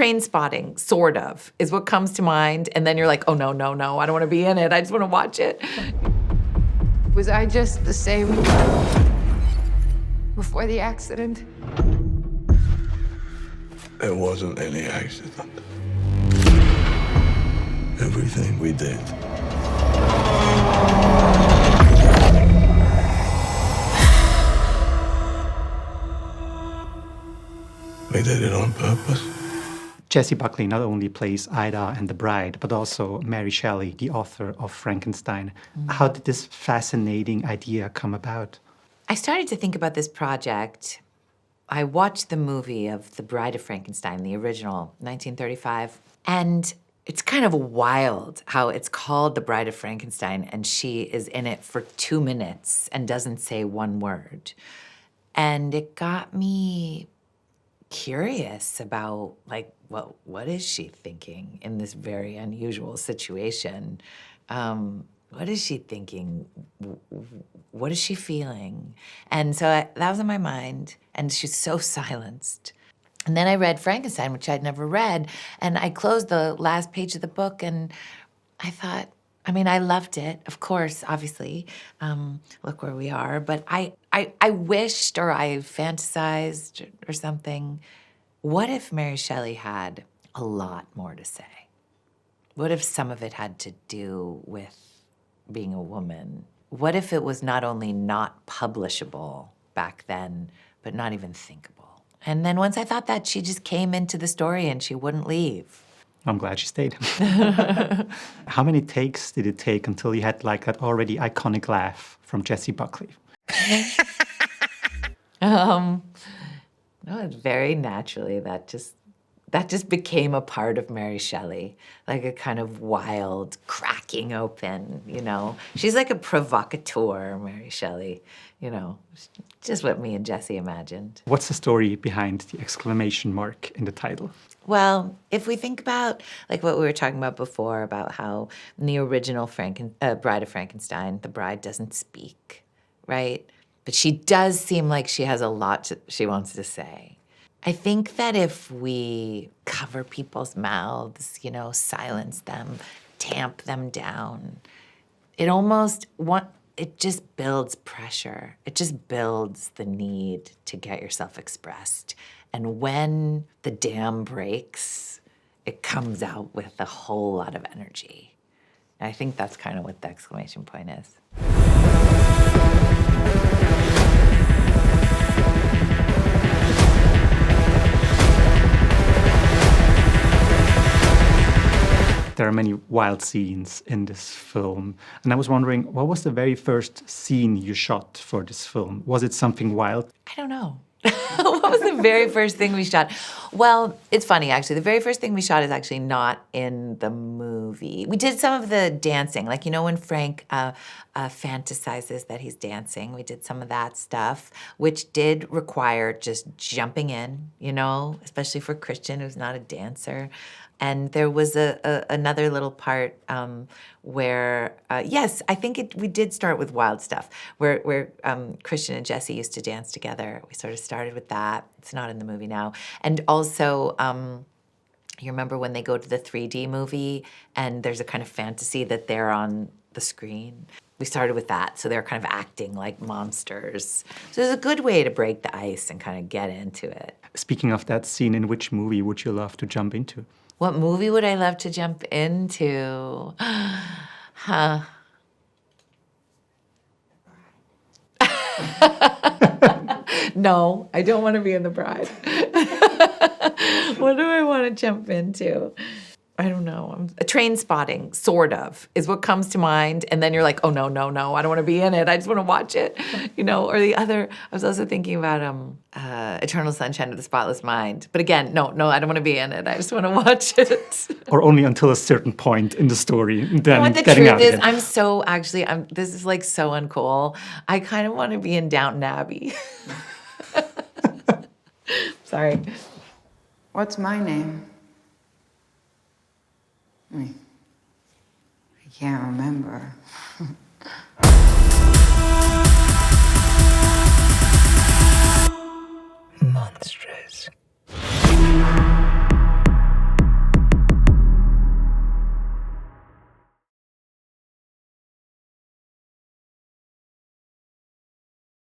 train spotting, sort of, is what comes to mind. And then you're like, oh, no, no, no, I don't want to be in it. I just want to watch it. Was I just the same before the accident? There wasn't any accident. Everything we did. We did it on purpose. Jessie Buckley not only plays Ida and the bride, but also Mary Shelley, the author of Frankenstein. How did this fascinating idea come about? I started to think about this project. I watched the movie of The Bride of Frankenstein, the original, 1935, and it's kind of wild how it's called The Bride of Frankenstein and she is in it for 2 minutes and doesn't say one word. And it got me curious about, like, well, what is she thinking in this very unusual situation? What is she thinking? What is she feeling? And so that was in my mind, and she's so silenced. And then I read Frankenstein, which I'd never read, and I closed the last page of the book, and I thought, I mean, I loved it, of course, obviously. Look where we are. But I wished, or I fantasized or something, what if Mary Shelley had a lot more to say? What if some of it had to do with being a woman? What if it was not only not publishable back then, but not even thinkable? And then once I thought that, she just came into the story and she wouldn't leave. I'm glad she stayed. How many takes did it take until you had like that already iconic laugh from Jessie Buckley? No, it's very naturally that just became a part of Mary Shelley, like a kind of wild cracking open, you know. She's like a provocateur, Mary Shelley, you know, just what me and Jessie imagined. What's the story behind the exclamation mark in the title? Well, if we think about like what we were talking about before, about how in the original Bride of Frankenstein, the bride doesn't speak, right? But she does seem like she has a lot she wants to say. I think that if we cover people's mouths, you know, silence them, tamp them down, it just builds pressure. It just builds the need to get yourself expressed. And when the dam breaks, it comes out with a whole lot of energy. And I think that's kind of what the exclamation point is. There are many wild scenes in this film. And I was wondering, what was the very first scene you shot for this film? Was it something wild? I don't know. What was the very first thing we shot? Well, it's funny, actually. The very first thing we shot is actually not in the movie. We did some of the dancing. Like, you know, when Frank fantasizes that he's dancing, we did some of that stuff, which did require just jumping in, you know, especially for Christian, who's not a dancer. And there was another little part where, yes, I think we did start with wild stuff, where Christian and Jessie used to dance together. We sort of started with that. It's not in the movie now. And also, you remember when they go to the 3D movie and there's a kind of fantasy that they're on the screen? We started with that, so they're kind of acting like monsters. So it's a good way to break the ice and kind of get into it. Speaking of that scene, in which movie would you love to jump into? What movie would I love to jump into? Huh. No, I don't want to be in The Bride. What do I want to jump into? I don't know. Train spotting, sort of, is what comes to mind. And then you're like, oh, no, no, no, I don't want to be in it. I just want to watch it, you know? Or the other, I was also thinking about Eternal Sunshine of the Spotless Mind. But again, no, I don't want to be in it. I just want to watch it. Or only until a certain point in the story, then You know what the getting truth out is? again. This is like so uncool. I kind of want to be in Downton Abbey. Sorry. What's my name? I can't remember.